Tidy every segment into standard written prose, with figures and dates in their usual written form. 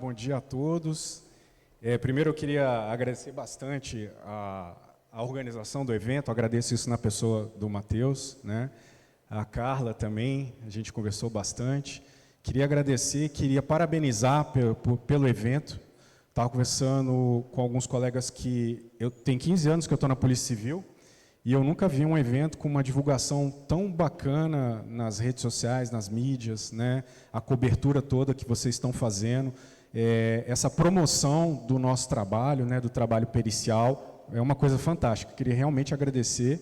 bom dia a todos. Primeiro eu queria agradecer bastante a organização do evento, agradeço isso na pessoa do Matheus, né? A Carla também, a gente conversou bastante. Queria agradecer, queria parabenizar pelo evento. Estava conversando com alguns colegas que eu tenho 15 anos que eu estou na Polícia Civil e eu nunca vi um evento com uma divulgação tão bacana nas redes sociais, nas mídias, né? A cobertura toda que vocês estão fazendo, essa promoção do nosso trabalho, né? Do trabalho pericial, é uma coisa fantástica. Queria realmente agradecer.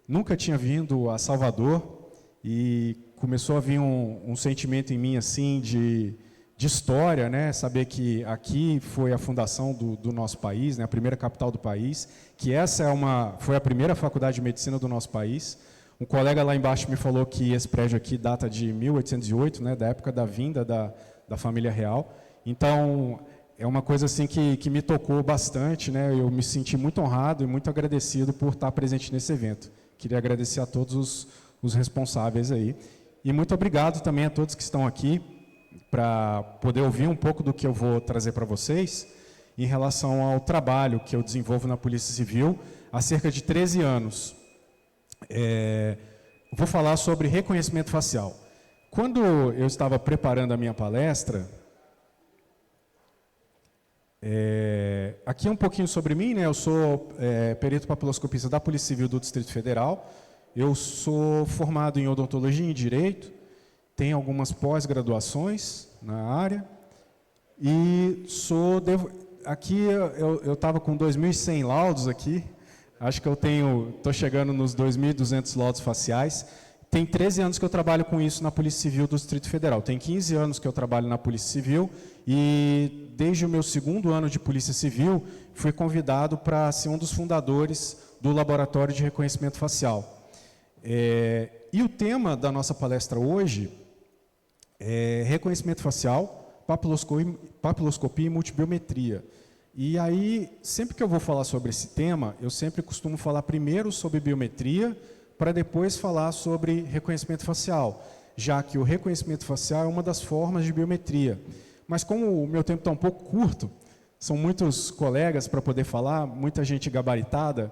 Nunca tinha vindo a Salvador e começou a vir um sentimento em mim assim de história, né? Saber que aqui foi a fundação do nosso país, né? A primeira capital do país, que essa foi a primeira faculdade de medicina do nosso país. Um colega lá embaixo me falou que esse prédio aqui data de 1808, né? Da época da vinda da família real. Então, é uma coisa assim que me tocou bastante, né? Eu me senti muito honrado e muito agradecido por estar presente nesse evento. Queria agradecer a todos os responsáveis aí. E muito obrigado também a todos que estão aqui, para poder ouvir um pouco do que eu vou trazer para vocês em relação ao trabalho que eu desenvolvo na Polícia Civil há cerca de 13 anos. Vou falar sobre reconhecimento facial. Quando eu estava preparando a minha palestra, aqui um pouquinho sobre mim, né? Eu sou perito papiloscopista da Polícia Civil do Distrito Federal, eu sou formado em odontologia e em direito, tenho algumas pós-graduações na área e aqui eu estava com 2.100 laudos aqui, acho que estou chegando nos 2.200 laudos faciais. Tem 13 anos que eu trabalho com isso na Polícia Civil do Distrito Federal, tem 15 anos que eu trabalho na Polícia Civil e desde o meu 2º ano de Polícia Civil fui convidado para ser um dos fundadores do Laboratório de Reconhecimento Facial. E o tema da nossa palestra hoje reconhecimento facial, papiloscopia e multibiometria. E aí, sempre que eu vou falar sobre esse tema, eu sempre costumo falar primeiro sobre biometria, para depois falar sobre reconhecimento facial, já que o reconhecimento facial é uma das formas de biometria. Mas como o meu tempo está um pouco curto, são muitos colegas para poder falar, muita gente gabaritada,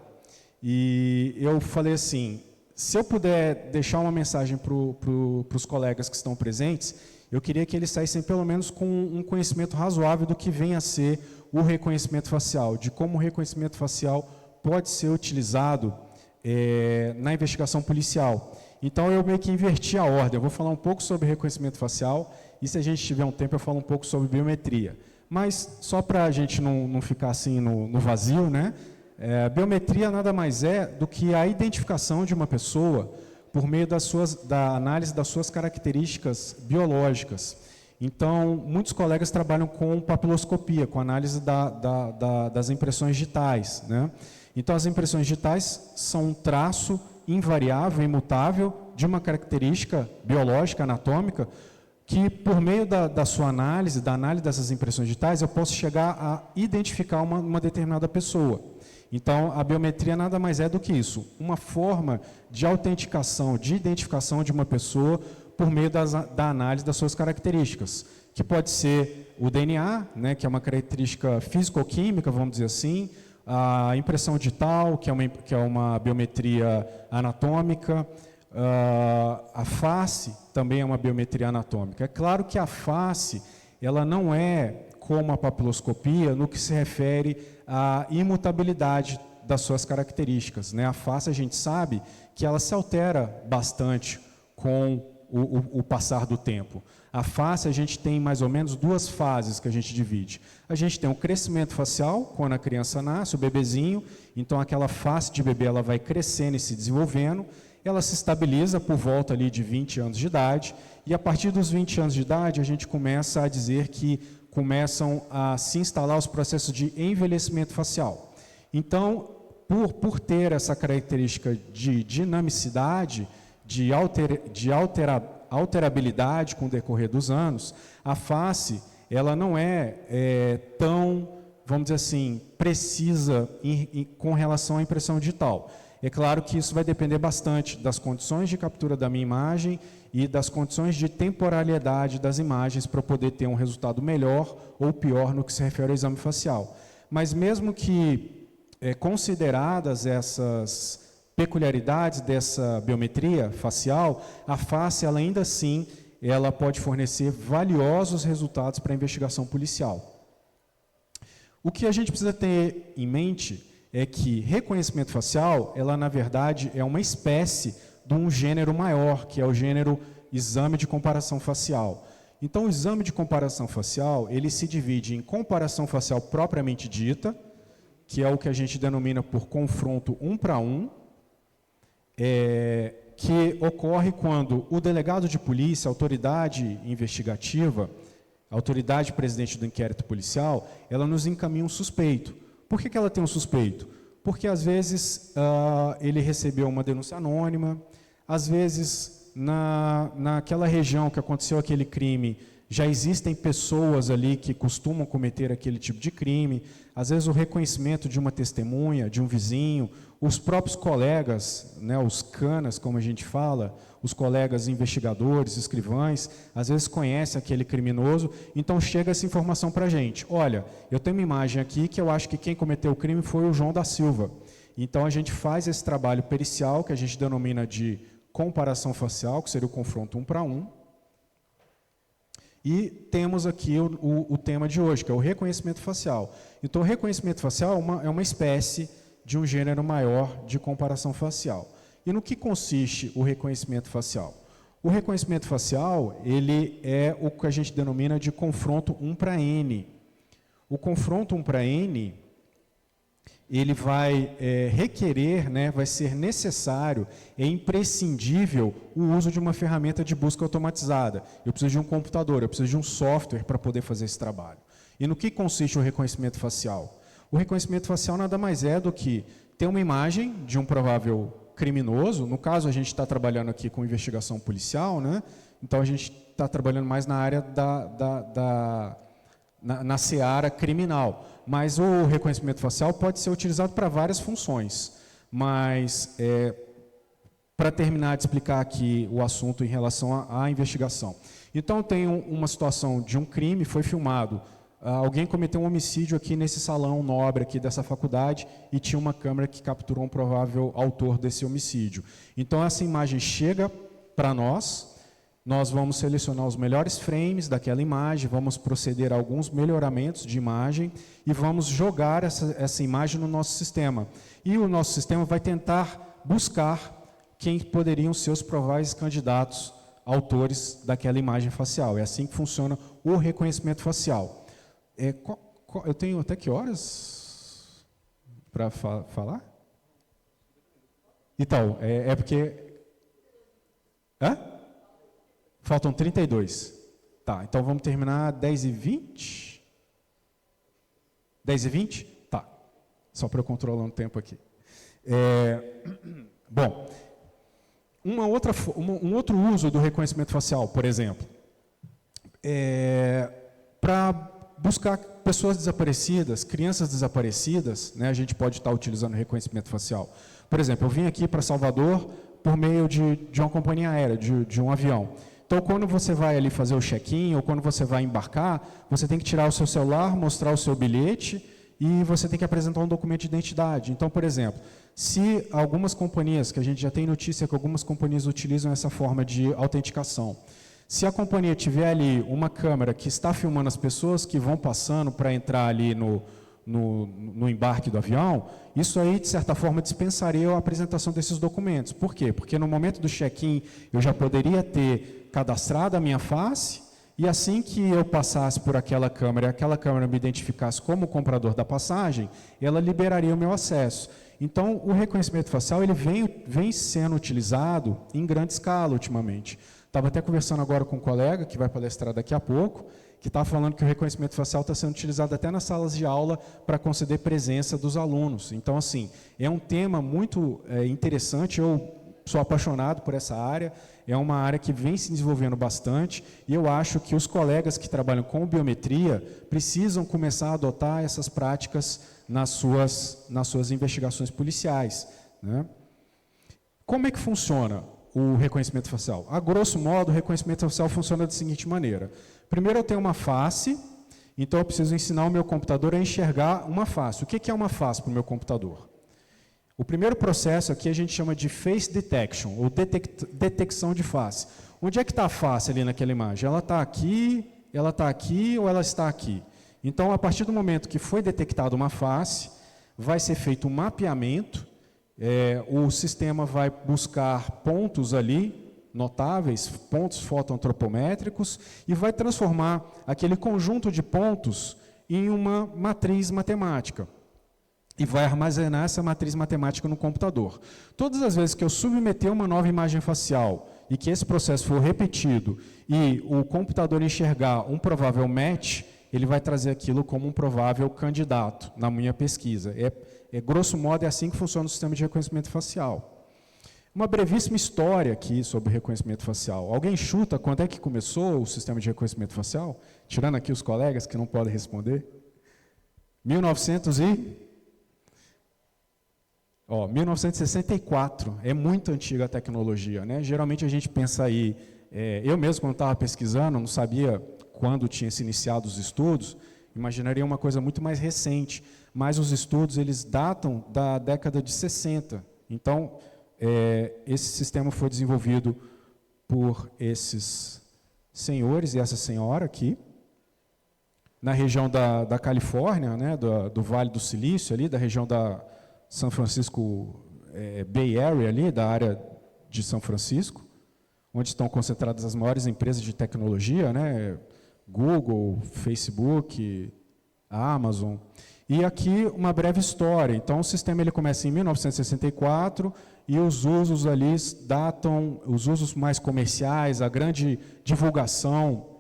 e eu falei assim, se eu puder deixar uma mensagem para os colegas que estão presentes, eu queria que eles saíssem pelo menos com um conhecimento razoável do que vem a ser o reconhecimento facial, de como o reconhecimento facial pode ser utilizado na investigação policial. Então, eu meio que inverti a ordem. Eu vou falar um pouco sobre reconhecimento facial e, se a gente tiver um tempo, eu falo um pouco sobre biometria. Mas, só para a gente não ficar assim no vazio, né? Biometria nada mais é do que a identificação de uma pessoa por meio da análise das suas características biológicas. Então, muitos colegas trabalham com papiloscopia, com análise das impressões digitais, né? Então, as impressões digitais são um traço invariável, imutável, de uma característica biológica, anatômica, que, por meio da sua análise, da análise dessas impressões digitais, eu posso chegar a identificar uma determinada pessoa. Então, a biometria nada mais é do que isso, uma forma de autenticação, de identificação de uma pessoa por meio da análise das suas características, que pode ser o DNA, né, que é uma característica físico-química, vamos dizer assim, a impressão digital, que é uma biometria anatômica, a face também é uma biometria anatômica. É claro que a face, ela não é como a papiloscopia no que se refere à imutabilidade das suas características, né? A face, a gente sabe que ela se altera bastante com o passar do tempo. A face, a gente tem mais ou menos 2 fases que a gente divide. A gente tem o crescimento facial, quando a criança nasce, o bebezinho, então aquela face de bebê ela vai crescendo e se desenvolvendo, ela se estabiliza por volta ali de 20 anos de idade, e a partir dos 20 anos de idade, a gente começa a dizer que começam a se instalar os processos de envelhecimento facial. Então, por ter essa característica de dinamicidade, de alterabilidade com o decorrer dos anos, a face ela não é tão, vamos dizer assim, precisa com relação à impressão digital. É claro que isso vai depender bastante das condições de captura da minha imagem e das condições de temporalidade das imagens para poder ter um resultado melhor ou pior no que se refere ao exame facial. Mas mesmo que consideradas essas peculiaridades dessa biometria facial, a face, ela ainda assim, ela pode fornecer valiosos resultados para a investigação policial. O que a gente precisa ter em mente é que reconhecimento facial, ela na verdade é uma espécie de um gênero maior, que é o gênero exame de comparação facial. Então, o exame de comparação facial, ele se divide em comparação facial propriamente dita, que é o que a gente denomina por confronto 1 para 1, que ocorre quando o delegado de polícia, a autoridade investigativa, a autoridade presidente do inquérito policial, ela nos encaminha um suspeito. Por que ela tem um suspeito? Porque, às vezes, ele recebeu uma denúncia anônima, às vezes, naquela região que aconteceu aquele crime, já existem pessoas ali que costumam cometer aquele tipo de crime, às vezes o reconhecimento de uma testemunha, de um vizinho, os próprios colegas, né, os canas, como a gente fala, os colegas investigadores, escrivães, às vezes conhecem aquele criminoso, então chega essa informação para a gente. Olha, eu tenho uma imagem aqui que eu acho que quem cometeu o crime foi o João da Silva. Então a gente faz esse trabalho pericial, que a gente denomina de comparação facial, que seria o confronto 1 para 1. E temos aqui o tema de hoje, que é o reconhecimento facial. Então, o reconhecimento facial é uma espécie de um gênero maior de comparação facial. E no que consiste o reconhecimento facial? O reconhecimento facial, ele é o que a gente denomina de confronto 1 para N. O confronto 1 para N, ele vai requerer, né, vai ser necessário, é imprescindível o uso de uma ferramenta de busca automatizada. Eu preciso de um computador, eu preciso de um software para poder fazer esse trabalho. E no que consiste o reconhecimento facial? O reconhecimento facial nada mais é do que ter uma imagem de um provável criminoso. No caso, a gente está trabalhando aqui com investigação policial, né? Então a gente está trabalhando mais na área na seara criminal. Mas o reconhecimento facial pode ser utilizado para várias funções. Mas, para terminar de explicar aqui o assunto em relação à investigação. Então, tem uma situação de um crime, foi filmado. Alguém cometeu um homicídio aqui nesse salão nobre aqui dessa faculdade e tinha uma câmera que capturou um provável autor desse homicídio. Então, essa imagem chega para nós vamos selecionar os melhores frames daquela imagem, vamos proceder a alguns melhoramentos de imagem e vamos jogar essa imagem no nosso sistema. E o nosso sistema vai tentar buscar quem poderiam ser os prováveis candidatos autores daquela imagem facial. É assim que funciona o reconhecimento facial. Eu tenho até que horas para falar? Então, porque... Hã? Faltam 32. Tá, então vamos terminar 10h20? 10h20? Tá. Só para eu controlar um tempo aqui. Bom, um outro uso do reconhecimento facial, por exemplo, para buscar pessoas desaparecidas, crianças desaparecidas, né, a gente pode estar utilizando reconhecimento facial. Por exemplo, eu vim aqui para Salvador por meio de uma companhia aérea, de um avião. Então, quando você vai ali fazer o check-in ou quando você vai embarcar, você tem que tirar o seu celular, mostrar o seu bilhete e você tem que apresentar um documento de identidade. Então, por exemplo, se algumas companhias, que a gente já tem notícia que algumas companhias utilizam essa forma de autenticação, se a companhia tiver ali uma câmera que está filmando as pessoas que vão passando para entrar ali no embarque do avião, isso aí, de certa forma, dispensaria a apresentação desses documentos. Por quê? Porque no momento do check-in, eu já poderia ter cadastrado a minha face, e assim que eu passasse por aquela câmera me identificasse como comprador da passagem, ela liberaria o meu acesso. Então, o reconhecimento facial ele vem sendo utilizado em grande escala ultimamente. Estava até conversando agora com um colega, que vai palestrar daqui a pouco, que está falando que o reconhecimento facial está sendo utilizado até nas salas de aula para conceder presença dos alunos. Então, assim, é um tema muito interessante, eu sou apaixonado por essa área, é uma área que vem se desenvolvendo bastante, e eu acho que os colegas que trabalham com biometria precisam começar a adotar essas práticas nas suas investigações policiais, né? Como é que funciona o reconhecimento facial? A grosso modo, o reconhecimento facial funciona da seguinte maneira. Primeiro eu tenho uma face, então eu preciso ensinar o meu computador a enxergar uma face. O que é uma face para o meu computador? O primeiro processo aqui a gente chama de face detection, ou detecção de face. Onde é que está a face ali naquela imagem? Ela está aqui ou ela está aqui? Então, a partir do momento que foi detectada uma face, vai ser feito um mapeamento, o sistema vai buscar pontos ali, notáveis, pontos fotoantropométricos, e vai transformar aquele conjunto de pontos em uma matriz matemática. E vai armazenar essa matriz matemática no computador. Todas as vezes que eu submeter uma nova imagem facial e que esse processo for repetido e o computador enxergar um provável match, ele vai trazer aquilo como um provável candidato na minha pesquisa. Grosso modo, é assim que funciona o sistema de reconhecimento facial. Uma brevíssima história aqui sobre reconhecimento facial. Alguém chuta quando é que começou o sistema de reconhecimento facial? Tirando aqui os colegas que não podem responder. 1964, é muito antiga a tecnologia, né? Geralmente a gente pensa aí, eu mesmo quando estava pesquisando, não sabia quando tinha se iniciado os estudos, imaginaria uma coisa muito mais recente, mas os estudos eles datam da década de 60. Então, esse sistema foi desenvolvido por esses senhores e essa senhora aqui, na região da Califórnia, né, do Vale do Silício, ali, da região da São Francisco Bay Area, ali, da área de São Francisco, onde estão concentradas as maiores empresas de tecnologia, né, Google, Facebook, Amazon. E aqui uma breve história. Então, o sistema ele começa em 1964 e os usos ali datam, os usos mais comerciais, a grande divulgação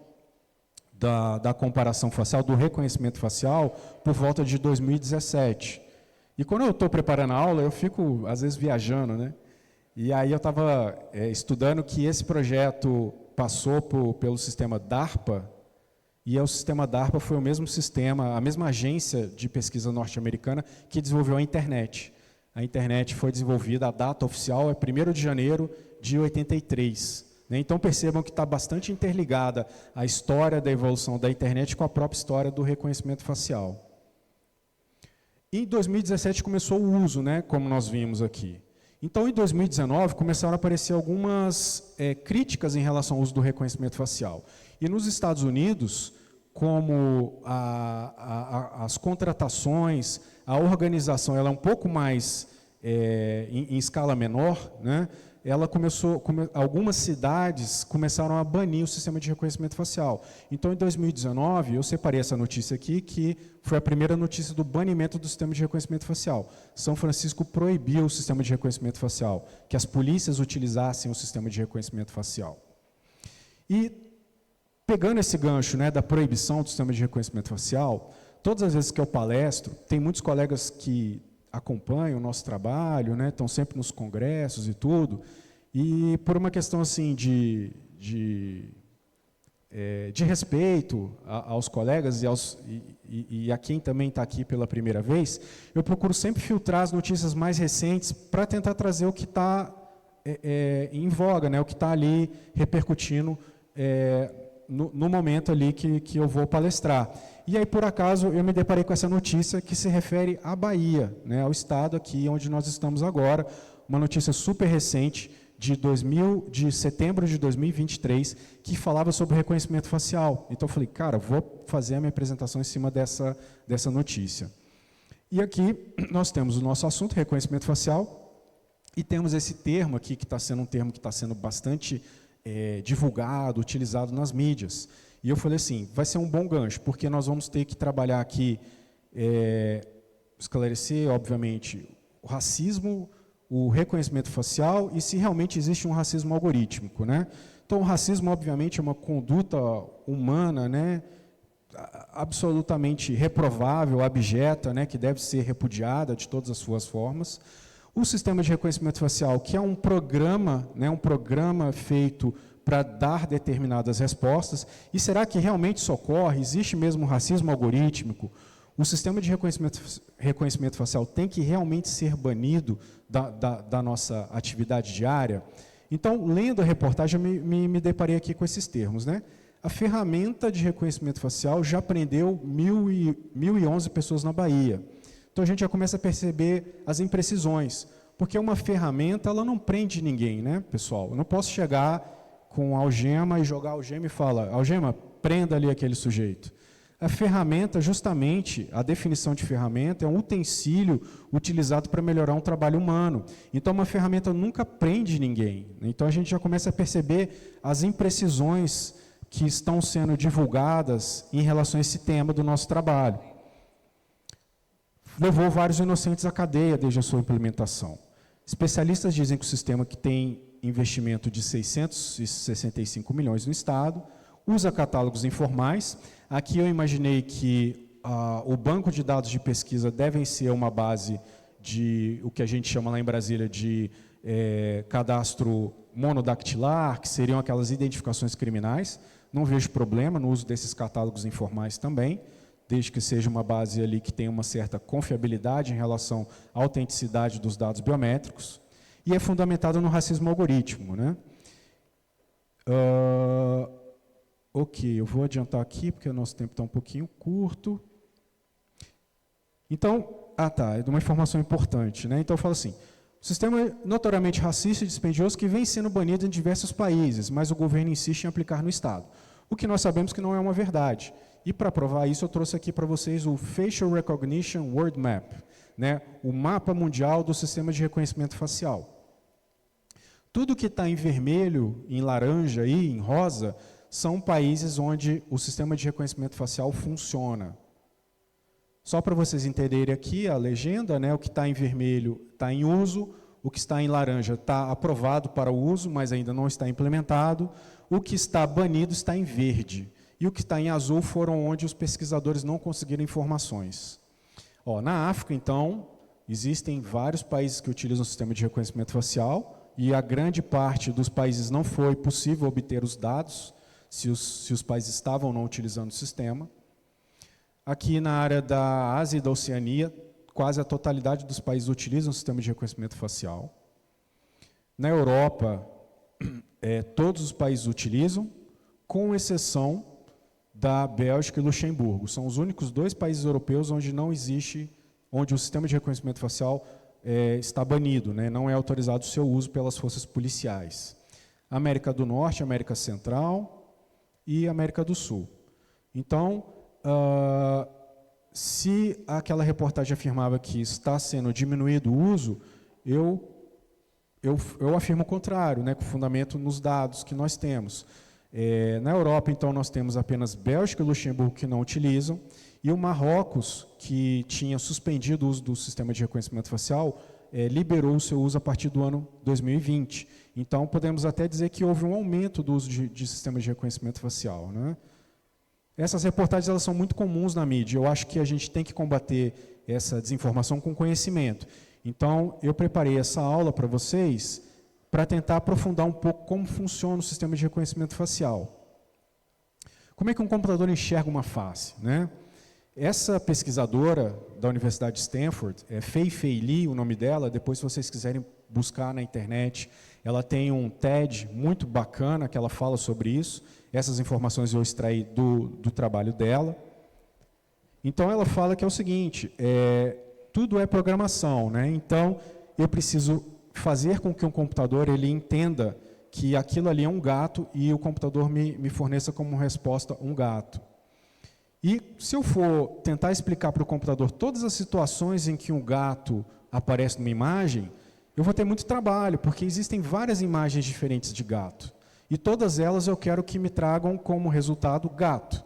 da comparação facial, do reconhecimento facial, por volta de 2017. E quando eu estou preparando a aula, eu fico, às vezes, viajando, né? E aí eu estava estudando que esse projeto passou pelo sistema DARPA, e o sistema DARPA foi o mesmo sistema, a mesma agência de pesquisa norte-americana que desenvolveu a internet. A internet foi desenvolvida, a data oficial é 1º de janeiro de 83. Né? Então percebam que está bastante interligada a história da evolução da internet com a própria história do reconhecimento facial. Em 2017 começou o uso, né, como nós vimos aqui. Então, em 2019, começaram a aparecer algumas críticas em relação ao uso do reconhecimento facial. E nos Estados Unidos, como as contratações, a organização ela é um pouco mais em escala menor, né? Algumas cidades começaram a banir o sistema de reconhecimento facial. Então, em 2019, eu separei essa notícia aqui, que foi a primeira notícia do banimento do sistema de reconhecimento facial. São Francisco proibiu o sistema de reconhecimento facial, que as polícias utilizassem o sistema de reconhecimento facial. E, pegando esse gancho, né, da proibição do sistema de reconhecimento facial, todas as vezes que eu palestro, tem muitos colegas que acompanham o nosso trabalho, né, estão sempre nos congressos e tudo, e por uma questão assim de respeito aos colegas e a quem também está aqui pela primeira vez, eu procuro sempre filtrar as notícias mais recentes para tentar trazer o que está em voga, né, o que está ali repercutindo no momento ali que eu vou palestrar. E aí, por acaso, eu me deparei com essa notícia que se refere à Bahia, né, ao estado aqui onde nós estamos agora, uma notícia super recente de setembro de 2023, que falava sobre reconhecimento facial. Então, eu falei, cara, vou fazer a minha apresentação em cima dessa notícia. E aqui nós temos o nosso assunto, reconhecimento facial, e temos esse termo aqui, que está sendo um termo que está sendo bastante divulgado, utilizado nas mídias. E eu falei assim, vai ser um bom gancho, porque nós vamos ter que trabalhar aqui, esclarecer, obviamente, o racismo, o reconhecimento facial e se realmente existe um racismo algorítmico, né? Então, o racismo, obviamente, é uma conduta humana, né, absolutamente reprovável, abjeta, né, que deve ser repudiada de todas as suas formas. O sistema de reconhecimento facial, que é um programa, né, um programa feito para dar determinadas respostas. E será que realmente isso ocorre? Existe mesmo racismo algorítmico? O sistema de reconhecimento facial tem que realmente ser banido da nossa atividade diária? Então, lendo a reportagem, eu me deparei aqui com esses termos, né? A ferramenta de reconhecimento facial já prendeu 1.011 pessoas na Bahia. Então, a gente já começa a perceber as imprecisões, porque uma ferramenta, ela não prende ninguém, né, pessoal? Eu não posso chegar com a algema e jogar a algema e falar, algema, prenda ali aquele sujeito. A ferramenta, justamente, a definição de ferramenta é um utensílio utilizado para melhorar um trabalho humano. Então, uma ferramenta nunca prende ninguém. Então, a gente já começa a perceber as imprecisões que estão sendo divulgadas em relação a esse tema do nosso trabalho. Levou vários inocentes à cadeia desde a sua implementação. Especialistas dizem que o sistema, que tem investimento de 665 milhões no Estado, usa catálogos informais. Aqui eu imaginei que o banco de dados de pesquisa devem ser uma base de o que a gente chama lá em Brasília de cadastro monodactilar, que seriam aquelas identificações criminais. Não vejo problema no uso desses catálogos informais também, desde que seja uma base ali que tenha uma certa confiabilidade em relação à autenticidade dos dados biométricos, e é fundamentado no racismo algorítmico, né? Ok, eu vou adiantar aqui, porque o nosso tempo está um pouquinho curto. Então, é de uma informação importante, né? Então, eu falo assim, o sistema é notoriamente racista e dispendioso que vem sendo banido em diversos países, mas o governo insiste em aplicar no Estado. O que nós sabemos que não é uma verdade. E, para provar isso, eu trouxe aqui para vocês o Facial Recognition World Map, né? O mapa mundial do sistema de reconhecimento facial. Tudo que está em vermelho, em laranja e em rosa, são países onde o sistema de reconhecimento facial funciona. Só para vocês entenderem aqui a legenda, né, o que está em vermelho está em uso, o que está em laranja está aprovado para o uso, mas ainda não está implementado, o que está banido está em verde, e o que está em azul foram onde os pesquisadores não conseguiram informações. Na África, então, existem vários países que utilizam o sistema de reconhecimento facial, e a grande parte dos países não foi possível obter os dados, se os países estavam ou não utilizando o sistema. Aqui na área da Ásia e da Oceania, quase a totalidade dos países utilizam o sistema de reconhecimento facial. Na Europa, todos os países utilizam, com exceção da Bélgica e Luxemburgo. São os únicos 2 países europeus onde não existe, onde o sistema de reconhecimento facial está banido, né? Não é autorizado o seu uso pelas forças policiais. América do Norte, América Central e América do Sul. Então, se aquela reportagem afirmava que está sendo diminuído o uso, eu afirmo o contrário, né, com fundamento nos dados que nós temos. Na Europa, então, nós temos apenas Bélgica e Luxemburgo que não utilizam, e o Marrocos, que tinha suspendido o uso do sistema de reconhecimento facial, liberou o seu uso a partir do ano 2020. Então, podemos até dizer que houve um aumento do uso de sistemas de reconhecimento facial, né? Essas reportagens, elas são muito comuns na mídia. Eu acho que a gente tem que combater essa desinformação com conhecimento. Então, eu preparei essa aula para vocês para tentar aprofundar um pouco como funciona o sistema de reconhecimento facial. Como é que um computador enxerga uma face, né? Essa pesquisadora da Universidade de Stanford, Fei-Fei Li, o nome dela, depois se vocês quiserem buscar na internet, ela tem um TED muito bacana que ela fala sobre isso. Essas informações eu extraí do trabalho dela. Então ela fala que é o seguinte, tudo é programação, né? Então eu preciso fazer com que um computador ele entenda que aquilo ali é um gato e o computador me forneça como resposta um gato. E se eu for tentar explicar para o computador todas as situações em que um gato aparece numa imagem, eu vou ter muito trabalho, porque existem várias imagens diferentes de gato. E todas elas eu quero que me tragam como resultado gato.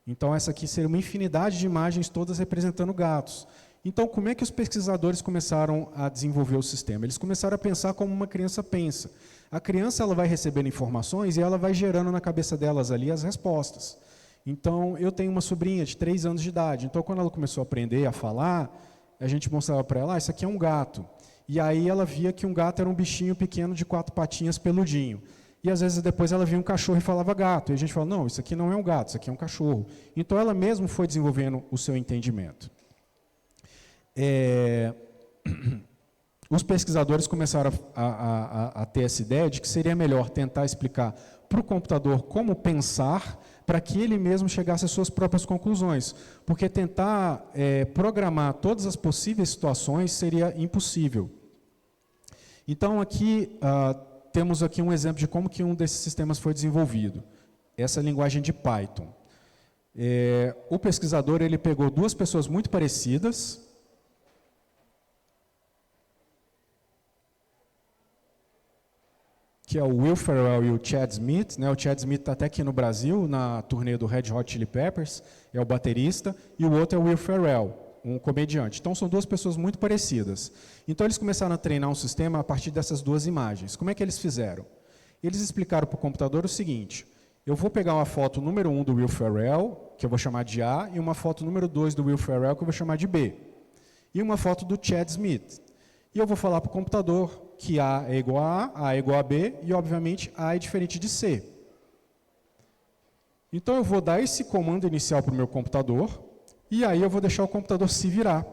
Então essa aqui seria uma infinidade de imagens, todas representando gatos. Então como é que os pesquisadores começaram a desenvolver o sistema? Eles começaram a pensar como uma criança pensa. A criança ela vai recebendo informações e ela vai gerando na cabeça delas ali as respostas. Então, eu tenho uma sobrinha de 3 anos de idade. Então, quando ela começou a aprender a falar, a gente mostrava para ela, isso aqui é um gato. E aí ela via que um gato era um bichinho pequeno de 4 patinhas peludinho. e às vezes depois ela via um cachorro e falava gato, e a gente fala, não, isso aqui não é um gato, isso aqui é um cachorro. Então ela mesma foi desenvolvendo o seu entendimento. Os pesquisadores começaram a ter essa ideia de que seria melhor tentar explicar para o computador como pensar, para que ele mesmo chegasse às suas próprias conclusões, porque tentar programar todas as possíveis situações seria impossível. Então, aqui, temos aqui um exemplo de como que um desses sistemas foi desenvolvido. Essa linguagem de Python. O pesquisador ele pegou duas pessoas muito parecidas, que é o Will Ferrell e o Chad Smith, né? O Chad Smith está até aqui no Brasil, na turnê do Red Hot Chili Peppers, é o baterista, e o outro é o Will Ferrell, um comediante. Então, são duas pessoas muito parecidas. Então, eles começaram a treinar um sistema a partir dessas duas imagens. Como é que eles fizeram? Eles explicaram para o computador o seguinte, eu vou pegar uma foto número 1 do Will Ferrell, que eu vou chamar de A, e uma foto número 2 do Will Ferrell, que eu vou chamar de B. E uma foto do Chad Smith. E eu vou falar para o computador que A é igual a A é igual a B, e, obviamente, A é diferente de C. Então, eu vou dar esse comando inicial para o meu computador, e aí eu vou deixar o computador se virar.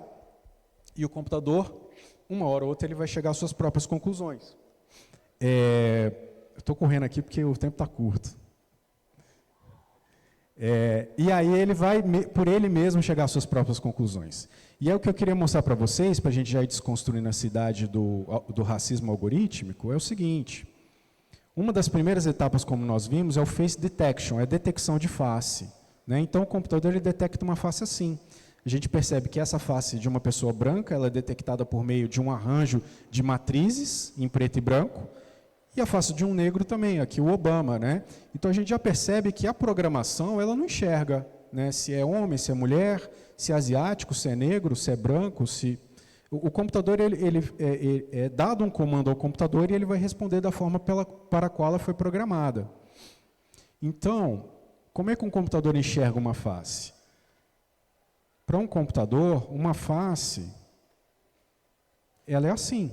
E o computador, uma hora ou outra, ele vai chegar às suas próprias conclusões. Eu estou correndo aqui porque o tempo está curto. E aí ele vai, por ele mesmo, chegar às suas próprias conclusões. E é o que eu queria mostrar para vocês, para a gente já ir desconstruindo a cidade do racismo algorítmico, é o seguinte. Uma das primeiras etapas, como nós vimos, é o face detection, é a detecção de face. Né? Então, o computador ele detecta uma face assim. A gente percebe que essa face de uma pessoa branca ela é detectada por meio de um arranjo de matrizes em preto e branco, e a face de um negro também, aqui o Obama. Né? Então, a gente já percebe que a programação ela não enxerga, né? Se é homem, se é mulher, se é asiático, se é negro, se é branco. O computador ele é dado um comando ao computador e ele vai responder da forma para a qual ela foi programada. Então, como é que um computador enxerga uma face? Para um computador, uma face, ela é assim.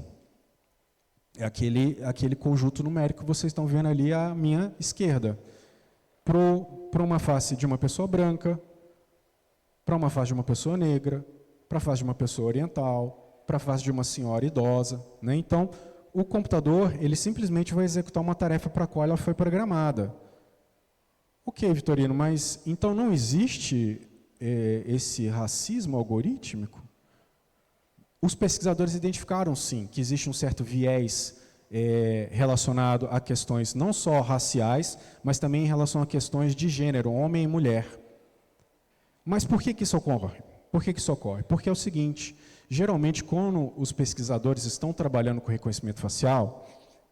É aquele conjunto numérico que vocês estão vendo ali à minha esquerda. Para uma face de uma pessoa branca, para uma face de uma pessoa negra, para a face de uma pessoa oriental, para a face de uma senhora idosa. Né? Então, o computador ele simplesmente vai executar uma tarefa para a qual ela foi programada. Ok, Vitorino, mas então não existe esse racismo algorítmico? Os pesquisadores identificaram, sim, que existe um certo viés relacionado a questões não só raciais, mas também em relação a questões de gênero, homem e mulher. Mas por que isso ocorre? Por que isso ocorre? Porque é o seguinte, geralmente quando os pesquisadores estão trabalhando com reconhecimento facial,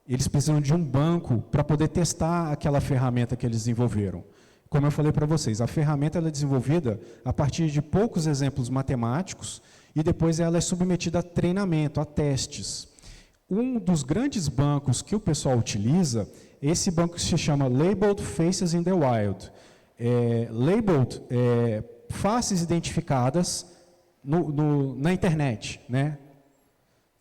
eles precisam de um banco para poder testar aquela ferramenta que eles desenvolveram. Como eu falei para vocês, a ferramenta ela é desenvolvida a partir de poucos exemplos matemáticos e depois ela é submetida a treinamento, a testes. Um dos grandes bancos que o pessoal utiliza, esse banco se chama Labeled Faces in the Wild. Labeled, faces identificadas na internet, né?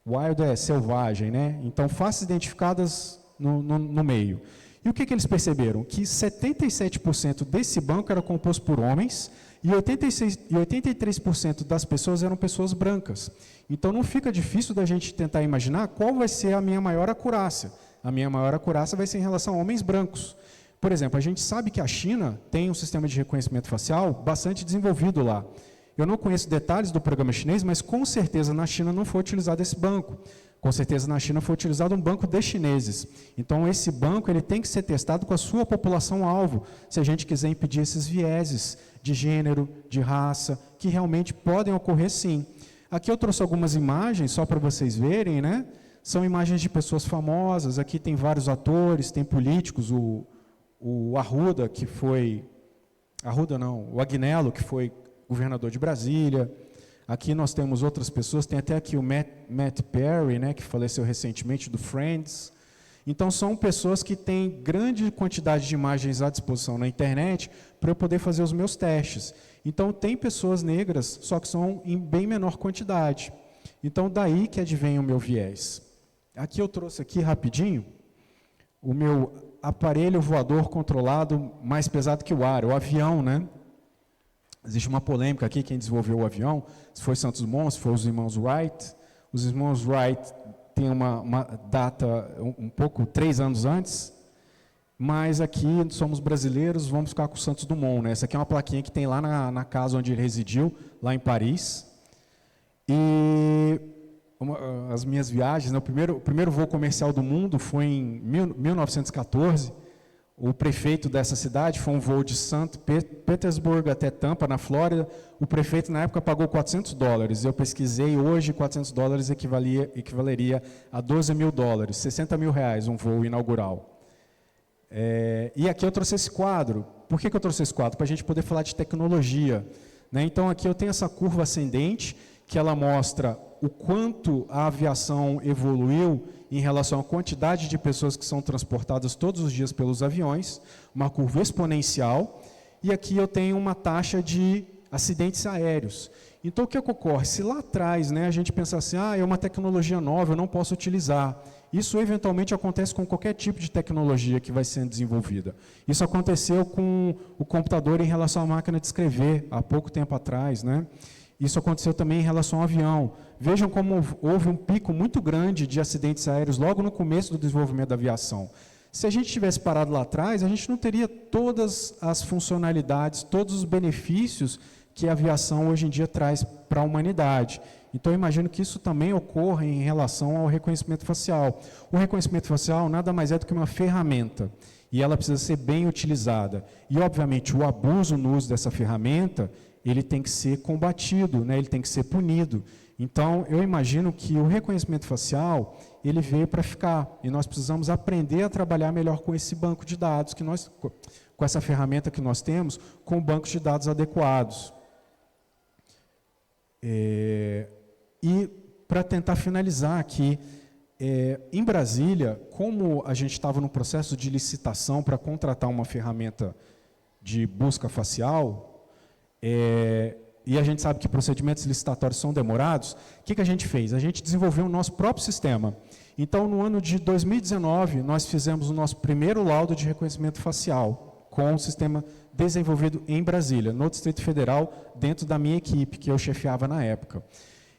Wild é selvagem, né? Então, faces identificadas no meio. E o que eles perceberam? Que 77% desse banco era composto por homens e 83% das pessoas eram pessoas brancas. Então, não fica difícil da gente tentar imaginar qual vai ser a minha maior acurácia. A minha maior acurácia vai ser em relação a homens brancos. Por exemplo, a gente sabe que a China tem um sistema de reconhecimento facial bastante desenvolvido lá. Eu não conheço detalhes do programa chinês, mas com certeza na China não foi utilizado esse banco. Com certeza na China foi utilizado um banco de chineses. Então esse banco ele tem que ser testado com a sua população-alvo, se a gente quiser impedir esses vieses de gênero, de raça, que realmente podem ocorrer sim. Aqui eu trouxe algumas imagens, só para vocês verem, né? São imagens de pessoas famosas, aqui tem vários atores, tem políticos, o Arruda, que foi... Arruda não, o Agnello, que foi governador de Brasília. Aqui nós temos outras pessoas, tem até aqui o Matt Perry, né, que faleceu recentemente, do Friends. Então, são pessoas que têm grande quantidade de imagens à disposição na internet para eu poder fazer os meus testes. Então, tem pessoas negras, só que são em bem menor quantidade. Então, daí que advém o meu viés. Aqui eu trouxe aqui rapidinho o meu aparelho voador controlado mais pesado que o ar, o avião, né? Existe uma polêmica aqui, quem desenvolveu o avião, se foi Santos Dumont, se foi os irmãos Wright. Os irmãos Wright têm uma data um pouco, 3 anos antes, mas aqui somos brasileiros, vamos ficar com o Santos Dumont, né? Essa aqui é uma plaquinha que tem lá na casa onde ele residiu, lá em Paris. E as minhas viagens, né, o primeiro voo comercial do mundo foi em 1914. O prefeito dessa cidade foi um voo de Santo Petersburgo até Tampa, na Flórida. O prefeito, na época, pagou $400. Eu pesquisei, hoje, $400 equivaleria a $12 mil, R$60 mil, um voo inaugural. E aqui eu trouxe esse quadro. Por que eu trouxe esse quadro? Para a gente poder falar de tecnologia, né? Então, aqui eu tenho essa curva ascendente, que ela mostra o quanto a aviação evoluiu em relação à quantidade de pessoas que são transportadas todos os dias pelos aviões, uma curva exponencial, e aqui eu tenho uma taxa de acidentes aéreos. Então, o que ocorre? Se lá atrás, né, a gente pensa assim, é uma tecnologia nova, eu não posso utilizar. Isso, eventualmente, acontece com qualquer tipo de tecnologia que vai sendo desenvolvida. Isso aconteceu com o computador em relação à máquina de escrever, há pouco tempo atrás, né? Isso aconteceu também em relação ao avião. Vejam como houve um pico muito grande de acidentes aéreos logo no começo do desenvolvimento da aviação. Se a gente tivesse parado lá atrás, a gente não teria todas as funcionalidades, todos os benefícios que a aviação hoje em dia traz para a humanidade. Então, eu imagino que isso também ocorra em relação ao reconhecimento facial. O reconhecimento facial nada mais é do que uma ferramenta, e ela precisa ser bem utilizada. E, obviamente, o abuso no uso dessa ferramenta, ele tem que ser combatido, né? Ele tem que ser punido. Então, eu imagino que o reconhecimento facial, ele veio para ficar, e nós precisamos aprender a trabalhar melhor com esse banco de dados, com essa ferramenta que nós temos, com bancos de dados adequados. E, para tentar finalizar aqui, em Brasília, como a gente estava no processo de licitação para contratar uma ferramenta de busca facial, e a gente sabe que procedimentos licitatórios são demorados, o que a gente fez? A gente desenvolveu o nosso próprio sistema. Então, no ano de 2019, nós fizemos o nosso primeiro laudo de reconhecimento facial, com um sistema desenvolvido em Brasília, no Distrito Federal, dentro da minha equipe, que eu chefiava na época.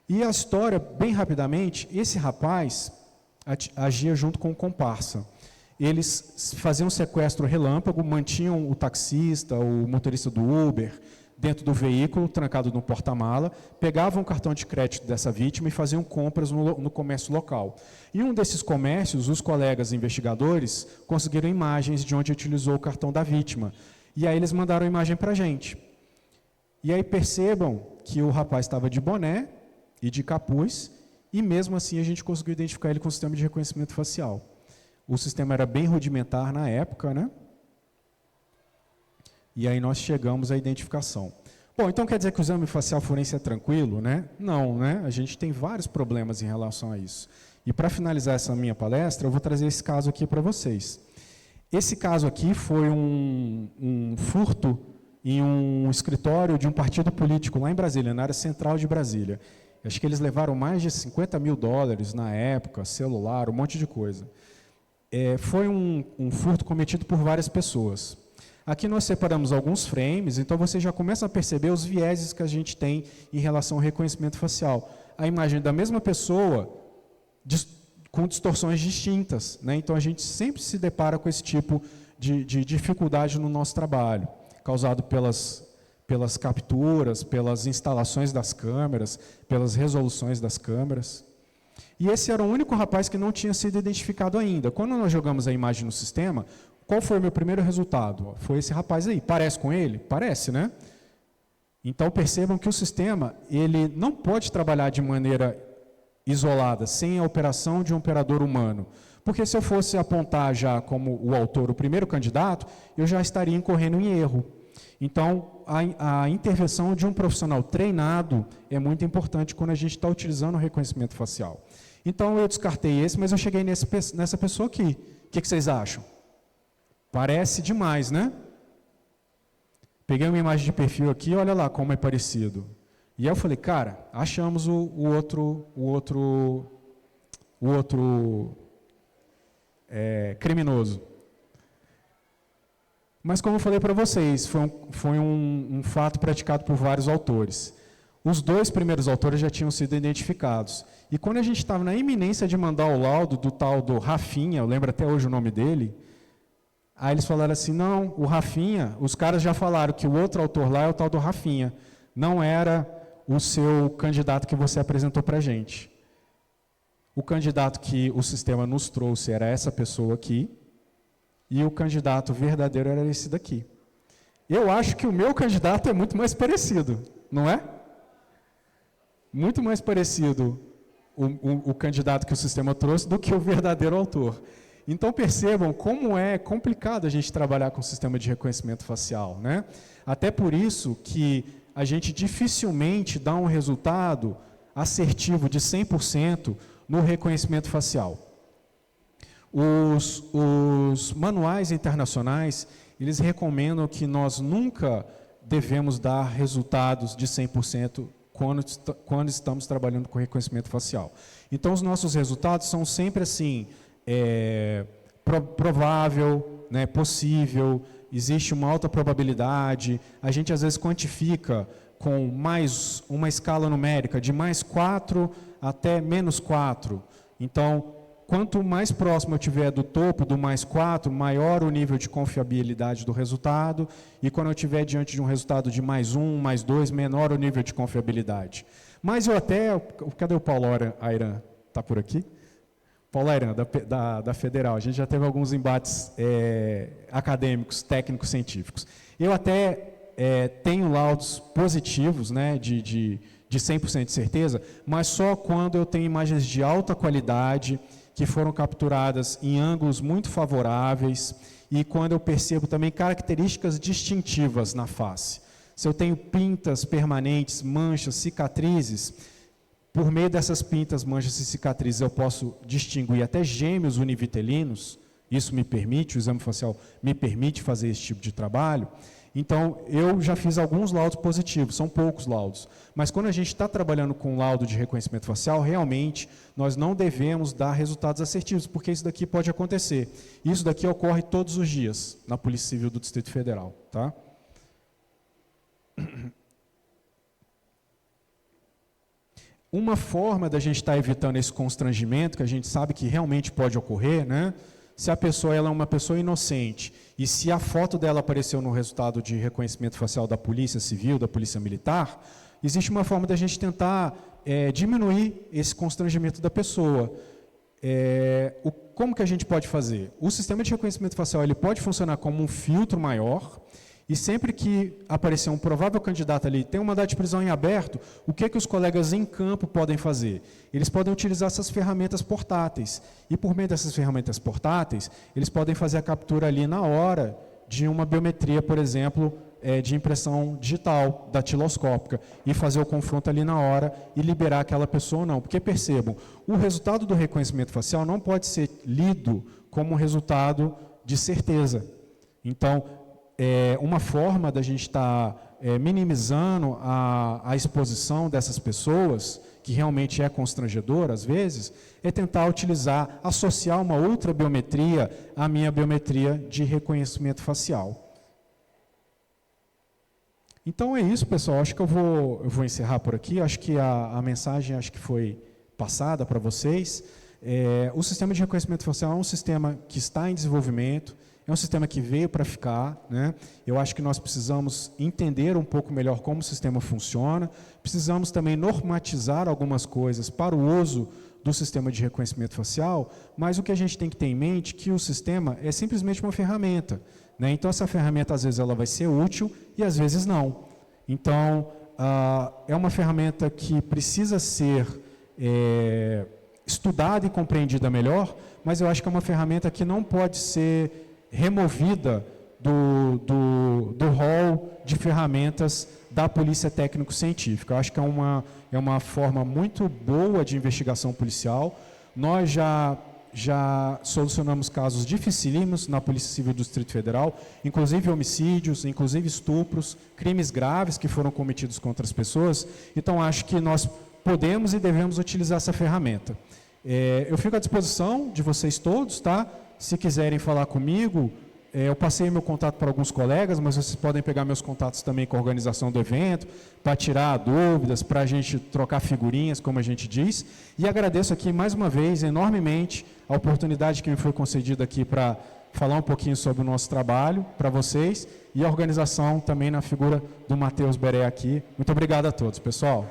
E a história, bem rapidamente, esse rapaz agia junto com o comparsa. Eles faziam um sequestro relâmpago, mantinham o taxista, o motorista do Uber, dentro do veículo, trancado no porta-mala, pegavam o cartão de crédito dessa vítima e faziam compras no comércio local. Em um desses comércios, os colegas investigadores conseguiram imagens de onde utilizou o cartão da vítima. E aí eles mandaram a imagem para a gente. E aí percebam que o rapaz estava de boné e de capuz, e mesmo assim a gente conseguiu identificar ele com o sistema de reconhecimento facial. O sistema era bem rudimentar na época, né? E aí nós chegamos à identificação. Bom, então quer dizer que o exame facial forense é tranquilo, né? Não, né? A gente tem vários problemas em relação a isso. E para finalizar essa minha palestra, eu vou trazer esse caso aqui para vocês. Esse caso aqui foi um furto em um escritório de um partido político lá em Brasília, na área central de Brasília. Acho que eles levaram mais de $50 mil na época, celular, um monte de coisa. Foi um furto cometido por várias pessoas. Aqui nós separamos alguns frames, então você já começa a perceber os vieses que a gente tem em relação ao reconhecimento facial. A imagem da mesma pessoa com distorções distintas, né? Então a gente sempre se depara com esse tipo de dificuldade no nosso trabalho, causado pelas capturas, pelas instalações das câmeras, pelas resoluções das câmeras. E esse era o único rapaz que não tinha sido identificado ainda. Quando nós jogamos a imagem no sistema, qual foi o meu primeiro resultado? Foi esse rapaz aí. Parece com ele? Parece, né? Então percebam que o sistema ele não pode trabalhar de maneira isolada, sem a operação de um operador humano. Porque se eu fosse apontar já como o autor, o primeiro candidato, eu já estaria incorrendo em erro. Então, a intervenção de um profissional treinado é muito importante quando a gente está utilizando o reconhecimento facial. Então, eu descartei esse, mas eu cheguei nessa pessoa aqui. O que vocês acham? Parece demais, né? Peguei uma imagem de perfil aqui, olha lá como é parecido. E aí eu falei, cara, achamos o outro criminoso. Mas, como eu falei para vocês, foi um fato praticado por vários autores. Os 2 primeiros autores já tinham sido identificados. E quando a gente estava na iminência de mandar o laudo do tal do Rafinha, eu lembro até hoje o nome dele, aí eles falaram assim, não, o Rafinha, os caras já falaram que o outro autor lá é o tal do Rafinha, não era o seu candidato que você apresentou para a gente. O candidato que o sistema nos trouxe era essa pessoa aqui, e o candidato verdadeiro era esse daqui. Eu acho que o meu candidato é muito mais parecido, não é? Muito mais parecido o candidato que o sistema trouxe do que o verdadeiro autor. Então percebam como é complicado a gente trabalhar com o sistema de reconhecimento facial, né? Até por isso que a gente dificilmente dá um resultado assertivo de 100% no reconhecimento facial. Os manuais internacionais, eles recomendam que nós nunca devemos dar resultados de 100% quando estamos trabalhando com reconhecimento facial. Então, os nossos resultados são sempre assim, provável, né, possível, existe uma alta probabilidade, a gente às vezes quantifica com mais uma escala numérica de +4 até -4. Então, quanto mais próximo eu tiver do topo do +4, maior o nível de confiabilidade do resultado, e quando eu estiver diante de um resultado de +1, +2, menor o nível de confiabilidade. Mas eu até... Cadê o Paulo Airan? Está por aqui? Paulo Airan, da Federal. A gente já teve alguns embates acadêmicos, técnicos, científicos. Eu até tenho laudos positivos, né, de 100% de certeza, mas só quando eu tenho imagens de alta qualidade, que foram capturadas em ângulos muito favoráveis, e quando eu percebo também características distintivas na face. Se eu tenho pintas permanentes, manchas, cicatrizes, por meio dessas pintas, manchas e cicatrizes eu posso distinguir até gêmeos univitelinos, isso me permite, o exame facial me permite fazer esse tipo de trabalho. Então, eu já fiz alguns laudos positivos, são poucos laudos, mas quando a gente está trabalhando com laudo de reconhecimento facial, realmente, nós não devemos dar resultados assertivos, porque isso daqui pode acontecer. Isso daqui ocorre todos os dias na Polícia Civil do Distrito Federal, tá? Uma forma da gente estar evitando esse constrangimento, que a gente sabe que realmente pode ocorrer, né? Se a pessoa ela é uma pessoa inocente e se a foto dela apareceu no resultado de reconhecimento facial da Polícia Civil, da Polícia Militar, existe uma forma da gente tentar diminuir esse constrangimento da pessoa. Como que a gente pode fazer? O sistema de reconhecimento facial ele pode funcionar como um filtro maior, e sempre que aparecer um provável candidato ali, tem um mandado de prisão em aberto, o que os colegas em campo podem fazer? Eles podem utilizar essas ferramentas portáteis. E por meio dessas ferramentas portáteis, eles podem fazer a captura ali na hora de uma biometria, por exemplo, de impressão digital, datiloscópica, e fazer o confronto ali na hora e liberar aquela pessoa ou não. Porque percebam, o resultado do reconhecimento facial não pode ser lido como um resultado de certeza. Então, uma forma da gente estar minimizando a exposição dessas pessoas, que realmente é constrangedora às vezes, é tentar utilizar, associar uma outra biometria à minha biometria de reconhecimento facial. Então é isso, pessoal. Acho que eu vou encerrar por aqui. Acho que a mensagem foi passada para vocês. O sistema de reconhecimento facial é um sistema que está em desenvolvimento, é um sistema que veio para ficar, né? Eu acho que nós precisamos entender um pouco melhor como o sistema funciona, precisamos também normatizar algumas coisas para o uso do sistema de reconhecimento facial, mas o que a gente tem que ter em mente é que o sistema é simplesmente uma ferramenta, né? Então, essa ferramenta, às vezes, ela vai ser útil e, às vezes, não. Então, é uma ferramenta que precisa ser estudada e compreendida melhor, mas eu acho que é uma ferramenta que não pode ser removida do rol de ferramentas da polícia técnico-científica. Eu acho que é uma forma muito boa de investigação policial. Nós já solucionamos casos dificílimos na Polícia Civil do Distrito Federal, inclusive homicídios, inclusive estupros, crimes graves que foram cometidos contra as pessoas. Então, acho que nós podemos e devemos utilizar essa ferramenta. Eu fico à disposição de vocês todos, tá? Se quiserem falar comigo, Eu passei meu contato para alguns colegas, mas vocês podem pegar meus contatos também com a organização do evento, para tirar dúvidas, para a gente trocar figurinhas, como a gente diz. E agradeço aqui mais uma vez, enormemente, a oportunidade que me foi concedida aqui para falar um pouquinho sobre o nosso trabalho para vocês e a organização também na figura do Matheus Beré aqui. Muito obrigado a todos, pessoal.